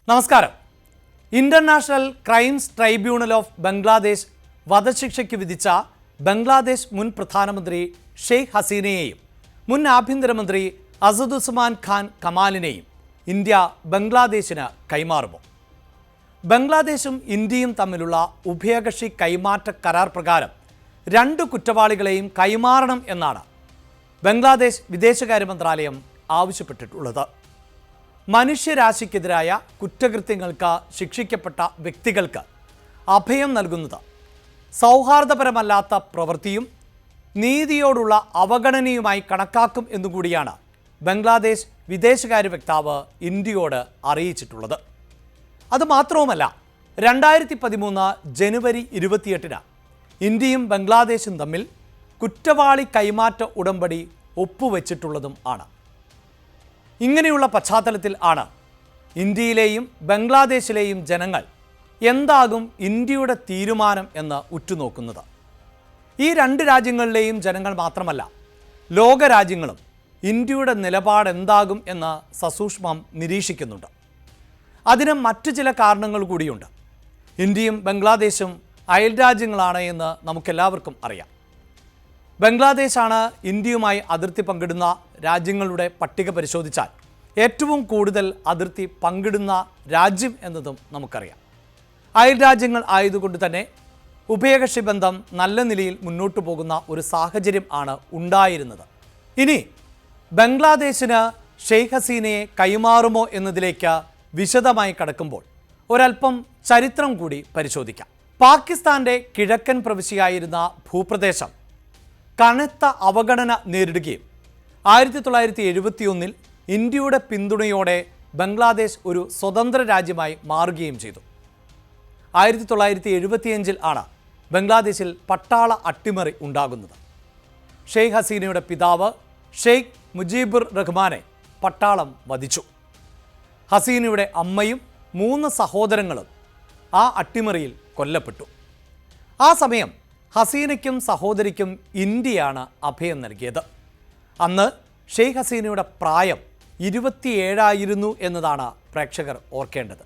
നമസ്കാരം. International crimes tribunal of Bangladesh വധശിക്ഷയ്ക്ക് വിധിച്ച ബംഗ്ലാദേശ് മുൻ പ്രധാനമന്ത്രി ഷെയ്ഖ് ഹസീനയെയും മുൻ ആഭ്യന്തരമന്ത്രി അസദുസ്സമാൻ ഖാൻ കമാലിനെയും ഇന്ത്യ ബംഗ്ലാദേശിന് കൈമാറുമോ? ബംഗ്ലാദേശും ഇന്ത്യയും തമ്മിലുള്ള ഉഭയകക്ഷി കൈമാറ്റ കരാർ പ്രകാരം രണ്ട് കുറ്റവാളികളെയും കൈമാറണം എന്നാണ് ബംഗ്ലാദേശ് വിദേശകാര്യ മന്ത്രാലയം ആവശ്യപ്പെട്ടിട്ടുള്ളത്. മനുഷ്യരാശിക്കെതിരായ കുറ്റകൃത്യങ്ങൾക്ക് ശിക്ഷിക്കപ്പെട്ട വ്യക്തികൾക്ക് അഭയം നൽകുന്നത് സൗഹാർദ്ദപരമല്ലാത്ത പ്രവൃത്തിയും നീതിയോടുള്ള അവഗണനയുമായി കണക്കാക്കും എന്നുകൂടിയാണ് ബംഗ്ലാദേശ് വിദേശകാര്യ വക്താവ് ഇന്ത്യയോട് അറിയിച്ചിട്ടുള്ളത്. അതുമാത്രവുമല്ല, 2013 ജനുവരി 28 ഇന്ത്യയും ബംഗ്ലാദേശും തമ്മിൽ കുറ്റവാളി കൈമാറ്റ ഉടമ്പടി ഒപ്പുവെച്ചിട്ടുള്ളതും ആണ്. ഇങ്ങനെയുള്ള പശ്ചാത്തലത്തിൽ ആണ് ഇന്ത്യയിലെയും ബംഗ്ലാദേശിലെയും ജനങ്ങൾ എന്താകും ഇന്ത്യയുടെ തീരുമാനം എന്ന് ഉറ്റുനോക്കുന്നത്. ഈ രണ്ട് രാജ്യങ്ങളിലെയും ജനങ്ങൾ മാത്രമല്ല, ലോകരാജ്യങ്ങളും ഇന്ത്യയുടെ നിലപാട് എന്താകും എന്ന് സസൂക്ഷ്മം നിരീക്ഷിക്കുന്നുണ്ട്. അതിന് മറ്റു ചില കാരണങ്ങൾ കൂടിയുണ്ട്. ഇന്ത്യയും ബംഗ്ലാദേശും അയൽരാജ്യങ്ങളാണ് എന്ന് നമുക്കെല്ലാവർക്കും അറിയാം. ബംഗ്ലാദേശാണ് ഇന്ത്യയുമായി അതിർത്തി പങ്കിടുന്ന രാജ്യങ്ങളുടെ പട്ടിക പരിശോധിച്ചാൽ ഏറ്റവും കൂടുതൽ അതിർത്തി പങ്കിടുന്ന രാജ്യം എന്നതും നമുക്കറിയാം. അയൽരാജ്യങ്ങൾ ആയതുകൊണ്ട് തന്നെ ഉഭയകക്ഷി ബന്ധം നല്ല നിലയിൽ മുന്നോട്ട് പോകുന്ന ഒരു സാഹചര്യം ആണ് ഉണ്ടായിരുന്നത്. ഇനി ബംഗ്ലാദേശിന് ഷെയ്ഖ് ഹസീനയെ കൈമാറുമോ എന്നതിലേക്ക് വിശദമായി കടക്കുമ്പോൾ ഒരൽപ്പം ചരിത്രം കൂടി പരിശോധിക്കാം. പാകിസ്ഥാന്റെ കിഴക്കൻ പ്രവിശ്യയായിരുന്ന ഭൂപ്രദേശം കനത്ത അവഗണന നേരിടുകയും 1971 ഇന്ത്യയുടെ പിന്തുണയോടെ ബംഗ്ലാദേശ് ഒരു സ്വതന്ത്ര രാജ്യമായി മാറുകയും ചെയ്തു. 1975 ആണ് ബംഗ്ലാദേശിൽ പട്ടാള അട്ടിമറി ഉണ്ടാകുന്നത്. ഷെയ്ഖ് ഹസീനയുടെ പിതാവ് ഷെയ്ഖ് മുജീബുർ റഹ്മാനെ പട്ടാളം വധിച്ചു. ഹസീനയുടെ അമ്മയും 3 സഹോദരങ്ങളും ആ അട്ടിമറിയിൽ കൊല്ലപ്പെട്ടു. ആ സമയം ഹസീനയ്ക്കും സഹോദരിക്കും ഇന്ത്യയാണ് അഭയം നൽകിയത്. അന്ന് ഷെയ്ഖ് ഹസീനയുടെ പ്രായം 27 എന്നതാണ് പ്രേക്ഷകർ ഓർക്കേണ്ടത്.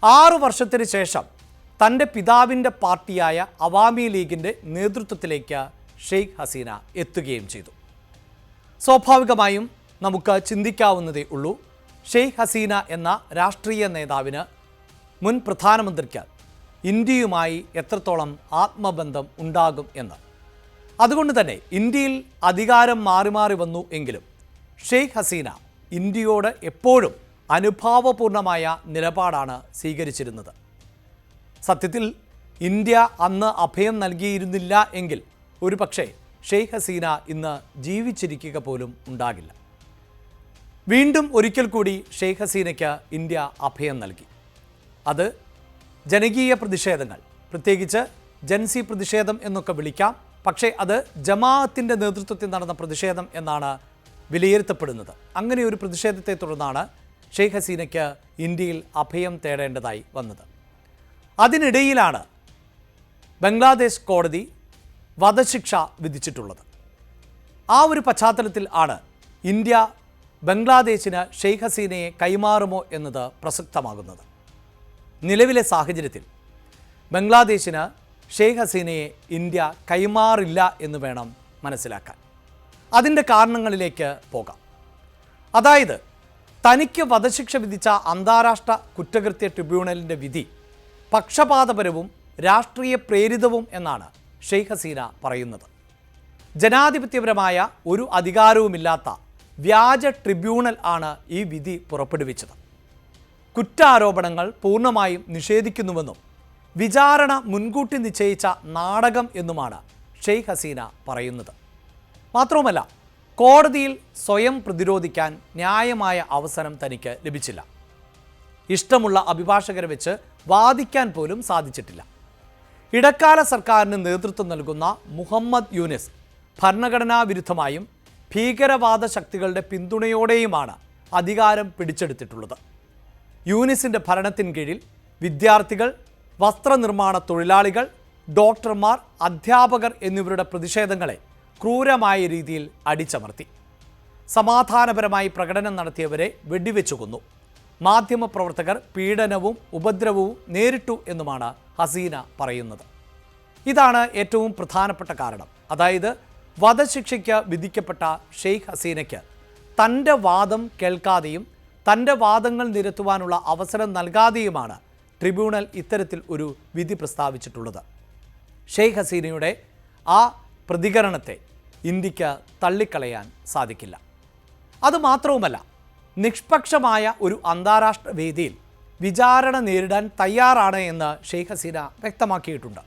6 വർഷത്തിന് ശേഷം തൻ്റെ പിതാവിൻ്റെ പാർട്ടിയായ അവാമി ലീഗിൻ്റെ നേതൃത്വത്തിലേക്ക് ഷെയ്ഖ് ഹസീന എത്തുകയും ചെയ്തു. സ്വാഭാവികമായും നമുക്ക് ചിന്തിക്കാവുന്നതേ ഉള്ളൂ, ഷെയ്ഖ് ഹസീന എന്ന രാഷ്ട്രീയ നേതാവിന് മുൻ പ്രധാനമന്ത്രിക്ക് ഇന്ത്യയുമായി എത്രത്തോളം ആത്മബന്ധം ഉണ്ടാകും എന്ന്. അതുകൊണ്ട് തന്നെ ഇന്ത്യയിൽ അധികാരം മാറി മാറി വന്നു എങ്കിലും ഷെയ്ഖ് ഹസീന ഇന്ത്യയോട് എപ്പോഴും അനുഭാവപൂർണമായ നിലപാടാണ് സ്വീകരിച്ചിരുന്നത്. സത്യത്തിൽ ഇന്ത്യ അന്ന് അഭയം നൽകിയിരുന്നില്ല എങ്കിൽ ഒരു പക്ഷേ ഷെയ്ഖ് ഹസീന ഇന്ന് ജീവിച്ചിരിക്കുക പോലും ഉണ്ടാകില്ല. വീണ്ടും ഒരിക്കൽ കൂടി ഷെയ്ഖ് ഹസീനയ്ക്ക് ഇന്ത്യ അഭയം നൽകി. അത് ജനകീയ പ്രതിഷേധങ്ങൾ, പ്രത്യേകിച്ച് ജൻസി പ്രതിഷേധം എന്നൊക്കെ വിളിക്കാം, പക്ഷേ അത് ജമാഅത്തിൻ്റെ നേതൃത്വത്തിൽ നടന്ന പ്രതിഷേധം എന്നാണ് വിലയിരുത്തപ്പെടുന്നത്. അങ്ങനെ ഒരു പ്രതിഷേധത്തെ തുടർന്നാണ് ഷെയ്ഖ് ഹസീനയ്ക്ക് ഇന്ത്യയിൽ അഭയം തേടേണ്ടതായി വന്നത്. അതിനിടയിലാണ് ബംഗ്ലാദേശ് കോടതി വധശിക്ഷ വിധിച്ചിട്ടുള്ളത്. ആ ഒരു പശ്ചാത്തലത്തിൽ ആണ് ഇന്ത്യ ബംഗ്ലാദേശിന് ഷെയ്ഖ് ഹസീനയെ കൈമാറുമോ എന്നത് പ്രസക്തമാകുന്നത്. നിലവിലെ സാഹചര്യത്തിൽ ബംഗ്ലാദേശിന് ഷെയ്ഖ് ഹസീനയെ ഇന്ത്യ കൈമാറില്ല എന്ന് വേണം മനസ്സിലാക്കാൻ. അതിൻ്റെ കാരണങ്ങളിലേക്ക് പോകാം. അതായത്, തനിക്ക് വധശിക്ഷ വിധിച്ച അന്താരാഷ്ട്ര കുറ്റകൃത്യ ട്രിബ്യൂണലിൻ്റെ വിധി പക്ഷപാതപരവും രാഷ്ട്രീയ പ്രേരിതവും എന്നാണ് ഷെയ്ഖ് ഹസീന പറയുന്നത്. ജനാധിപത്യപരമായ ഒരു അധികാരവുമില്ലാത്ത വ്യാജ ട്രിബ്യൂണൽ ആണ് ഈ വിധി പുറപ്പെടുവിച്ചത്. കുറ്റാരോപണങ്ങൾ പൂർണ്ണമായും നിഷേധിക്കുന്നുവെന്നും വിചാരണ മുൻകൂട്ടി നിശ്ചയിച്ച നാടകം എന്നുമാണ് ഷെയ്ഖ് ഹസീന പറയുന്നത്. മാത്രവുമല്ല, കോടതിയിൽ സ്വയം പ്രതിരോധിക്കാൻ ന്യായമായ അവസരം തനിക്ക് ലഭിച്ചില്ല. ഇഷ്ടമുള്ള അഭിഭാഷകരെ വെച്ച് വാദിക്കാൻ പോലും സാധിച്ചിട്ടില്ല. ഇടക്കാല സർക്കാരിന് നേതൃത്വം നൽകുന്ന മുഹമ്മദ് യൂനിസ് ഭരണഘടനാ വിരുദ്ധമായും ഭീകരവാദ ശക്തികളുടെ പിന്തുണയോടെയുമാണ് അധികാരം പിടിച്ചെടുത്തിട്ടുള്ളത്. യൂനിസിൻ്റെ ഭരണത്തിൻ കീഴിൽ വിദ്യാർത്ഥികൾ, വസ്ത്രനിർമ്മാണ തൊഴിലാളികൾ, ഡോക്ടർമാർ, അധ്യാപകർ എന്നിവരുടെ പ്രതിഷേധങ്ങളെ ക്രൂരമായ രീതിയിൽ അടിച്ചമർത്തി. സമാധാനപരമായി പ്രകടനം നടത്തിയവരെ വെടിവെച്ചു കൊന്നു. മാധ്യമപ്രവർത്തകർ പീഡനവും ഉപദ്രവവും നേരിട്ടു എന്നുമാണ് ഹസീന പറയുന്നത്. ഇതാണ് ഏറ്റവും പ്രധാനപ്പെട്ട കാരണം. അതായത് വധശിക്ഷയ്ക്ക് വിധിക്കപ്പെട്ട ഷെയ്ഖ് ഹസീനയ്ക്ക് തൻ്റെ വാദം കേൾക്കാതെയും തൻ്റെ വാദങ്ങൾ നിരത്തുവാനുള്ള അവസരം നൽകാതെയുമാണ് ട്രിബ്യൂണൽ ഇത്തരത്തിൽ ഒരു വിധി പ്രസ്താവിച്ചിട്ടുള്ളത്. ഷെയ്ഖ് ഹസീനയുടെ ആ പ്രതികരണത്തെ ഇന്ത്യക്ക് തള്ളിക്കളയാൻ സാധിക്കില്ല. അതുമാത്രവുമല്ല, നിഷ്പക്ഷമായ ഒരു അന്താരാഷ്ട്ര വേദിയിൽ വിചാരണ നേരിടാൻ തയ്യാറാണ് എന്ന് ഷെയ്ഖ് ഹസീന വ്യക്തമാക്കിയിട്ടുണ്ട്.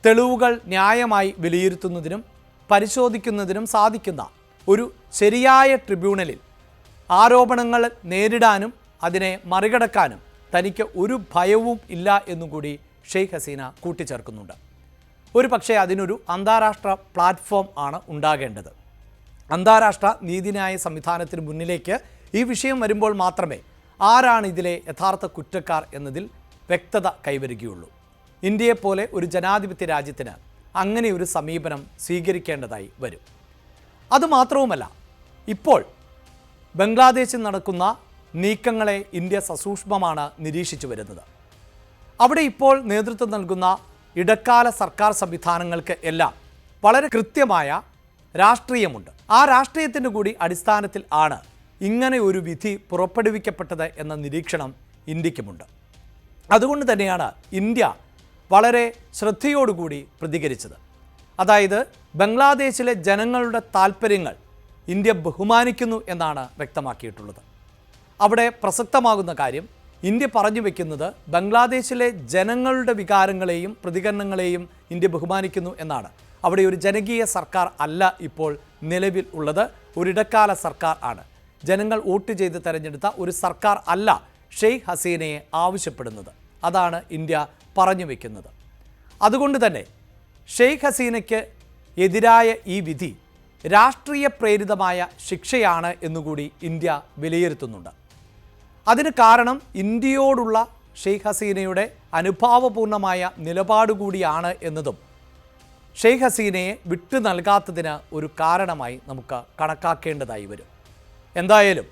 തെളിവുകൾ ന്യായമായി വിലയിരുത്തുന്നതിനും പരിശോധിക്കുന്നതിനും സാധിക്കുന്ന ഒരു ശരിയായ ട്രിബ്യൂണലിൽ ആരോപണങ്ങൾ നേരിടാനും അതിനെ മറികടക്കാനും തനിക്ക് ഒരു ഭയവും ഇല്ല എന്നുകൂടി ഷെയ്ഖ് ഹസീന കൂട്ടിച്ചേർക്കുന്നുണ്ട്. ഒരു പക്ഷേ അതിനൊരു അന്താരാഷ്ട്ര പ്ലാറ്റ്ഫോം ആണ് ഉണ്ടാകേണ്ടത്. അന്താരാഷ്ട്ര നീതിന്യായ സംവിധാനത്തിന് മുന്നിലേക്ക് ഈ വിഷയം വരുമ്പോൾ മാത്രമേ ആരാണ് ഇതിലെ യഥാർത്ഥ കുറ്റക്കാർ എന്നതിൽ വ്യക്തത കൈവരികയുള്ളൂ. ഇന്ത്യയെപ്പോലെ ഒരു ജനാധിപത്യ രാജ്യത്തിന് അങ്ങനെ ഒരു സമീപനം സ്വീകരിക്കേണ്ടതായി വരും. അതുമാത്രവുമല്ല, ഇപ്പോൾ ബംഗ്ലാദേശിൽ നടക്കുന്ന നീക്കങ്ങളെ ഇന്ത്യ സസൂക്ഷ്മമാണ് നിരീക്ഷിച്ചു വരുന്നത്. അവിടെ ഇപ്പോൾ നേതൃത്വം നൽകുന്ന ഇടക്കാല സർക്കാർ സംവിധാനങ്ങൾക്ക് എല്ലാം വളരെ കൃത്യമായ രാഷ്ട്രീയമുണ്ട്. ആ രാഷ്ട്രീയത്തിൻ്റെ കൂടി അടിസ്ഥാനത്തിൽ ആണ് ഇങ്ങനെ ഒരു വിധി പുറപ്പെടുവിക്കപ്പെട്ടത് എന്ന നിരീക്ഷണം ഇന്ത്യക്കുമുണ്ട്. അതുകൊണ്ട് തന്നെയാണ് ഇന്ത്യ വളരെ ശ്രദ്ധയോടുകൂടി പ്രതികരിച്ചത്. അതായത് ബംഗ്ലാദേശിലെ ജനങ്ങളുടെ താൽപ്പര്യങ്ങൾ ഇന്ത്യ ബഹുമാനിക്കുന്നു എന്നാണ് വ്യക്തമാക്കിയിട്ടുള്ളത്. അവിടെ പ്രസക്തമാകുന്ന കാര്യം, ഇന്ത്യ പറഞ്ഞു വയ്ക്കുന്നത് ബംഗ്ലാദേശിലെ ജനങ്ങളുടെ വികാരങ്ങളെയും പ്രതികരണങ്ങളെയും ഇന്ത്യ ബഹുമാനിക്കുന്നു എന്നാണ്. അവിടെ ഒരു ജനകീയ സർക്കാർ അല്ല ഇപ്പോൾ നിലവിൽ ഉള്ളത്, ഒരിടക്കാല സർക്കാർ ആണ്. ജനങ്ങൾ വോട്ട് ചെയ്ത് തെരഞ്ഞെടുത്ത ഒരു സർക്കാർ അല്ല ഷെയ്ഖ് ഹസീനയെ ആവശ്യപ്പെടുന്നത്. അതാണ് ഇന്ത്യ പറഞ്ഞു വയ്ക്കുന്നത്. അതുകൊണ്ട് തന്നെ ഷെയ്ഖ് ഹസീനയ്ക്ക് എതിരായ ഈ വിധി രാഷ്ട്രീയ പ്രേരിതമായ ശിക്ഷയാണ് എന്നുകൂടി ഇന്ത്യ വിലയിരുത്തുന്നുണ്ട്. അതിന് കാരണം ഇന്ത്യയോടുള്ള ഷെയ്ഖ് ഹസീനയുടെ അനുഭാവപൂർണമായ നിലപാടുകൂടിയാണ് എന്നതും ഷെയ്ഖ് ഹസീനയെ വിട്ടു നൽകാത്തതിന് ഒരു കാരണമായി നമുക്ക് കണക്കാക്കേണ്ടതായി വരും. എന്തായാലും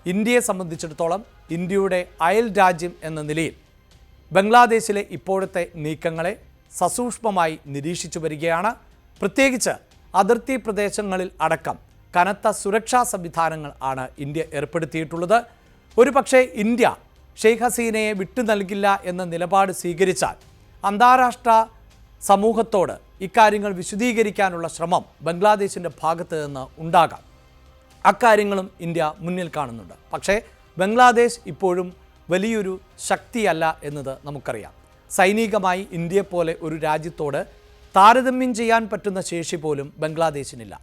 ഇന്ത്യയെ സംബന്ധിച്ചിടത്തോളം ഇന്ത്യയുടെ അയൽ രാജ്യം എന്ന നിലയിൽ ബംഗ്ലാദേശിലെ ഇപ്പോഴത്തെ നീക്കങ്ങളെ സസൂക്ഷ്മമായി നിരീക്ഷിച്ചു വരികയാണ്. പ്രത്യേകിച്ച് അതിർത്തി പ്രദേശങ്ങളിൽ അടക്കം കനത്ത സുരക്ഷാ സംവിധാനങ്ങൾ ആണ് ഇന്ത്യ ഏർപ്പെടുത്തിയിട്ടുള്ളത്. ഒരു പക്ഷേ ഇന്ത്യ ഷെയ്ഖ് ഹസീനയെ വിട്ടു നൽകില്ല എന്ന നിലപാട് സ്വീകരിച്ചാൽ അന്താരാഷ്ട്ര സമൂഹത്തോട് ഇക്കാര്യങ്ങൾ വിശദീകരിക്കാനുള്ള ശ്രമം ബംഗ്ലാദേശിൻ്റെ ഭാഗത്ത് നിന്ന് ഉണ്ടാകാം. അക്കാര്യങ്ങളും ഇന്ത്യ മുന്നിൽ കാണുന്നുണ്ട്. പക്ഷേ ബംഗ്ലാദേശ് ഇപ്പോഴും വലിയൊരു ശക്തിയല്ല എന്നത് നമുക്കറിയാം. സൈനികമായി ഇന്ത്യയെപ്പോലെ ഒരു രാജ്യത്തോട് താരതമ്യം ചെയ്യാൻ പറ്റുന്ന ശേഷി പോലും ബംഗ്ലാദേശിനില്ല.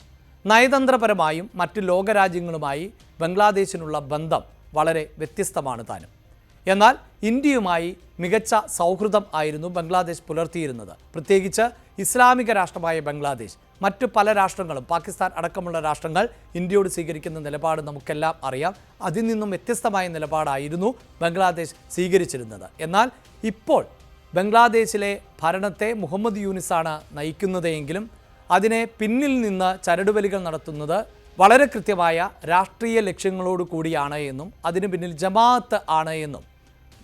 നയതന്ത്രപരമായും മറ്റ് ലോകരാജ്യങ്ങളുമായി ബംഗ്ലാദേശിനുള്ള ബന്ധം വളരെ വ്യത്യസ്തമാണ് താനും. എന്നാൽ ഇന്ത്യയുമായി മികച്ച സൗഹൃദം ആയിരുന്നു ബംഗ്ലാദേശ് പുലർത്തിയിരുന്നത്. പ്രത്യേകിച്ച് ഇസ്ലാമിക രാഷ്ട്രമായ ബംഗ്ലാദേശ് മറ്റു പല രാഷ്ട്രങ്ങളും, പാകിസ്ഥാൻ അടക്കമുള്ള രാഷ്ട്രങ്ങൾ ഇന്ത്യയോട് സ്വീകരിക്കുന്ന നിലപാട് നമുക്കെല്ലാം അറിയാം. അതിൽ നിന്നും വ്യത്യസ്തമായ നിലപാടായിരുന്നു ബംഗ്ലാദേശ് സ്വീകരിച്ചിരുന്നത്. എന്നാൽ ഇപ്പോൾ ബംഗ്ലാദേശിലെ ഭരണത്തെ മുഹമ്മദ് യൂനിസാണ് നയിക്കുന്നതെങ്കിലും അതിനെ പിന്നിൽ നിന്ന് ചരടുവലികൾ നടത്തുന്നത് വളരെ കൃത്യമായ രാഷ്ട്രീയ ലക്ഷ്യങ്ങളോട് കൂടിയാണ് എന്നും അതിന് പിന്നിൽ ജമാഅത്ത് ആണ് എന്നും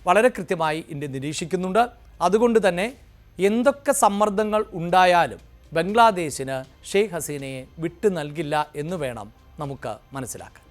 വളരെ കൃത്യമായി ഇന്ത്യ നിരീക്ഷിക്കുന്നുണ്ട്. അതുകൊണ്ട് തന്നെ എന്തൊക്കെ സമ്മർദ്ദങ്ങൾ ഉണ്ടായാലും ബംഗ്ലാദേശിന് ഷെയ്ഖ് ഹസീനയെ വിട്ടു നൽകില്ല എന്ന് വേണം നമുക്ക് മനസ്സിലാക്കാൻ.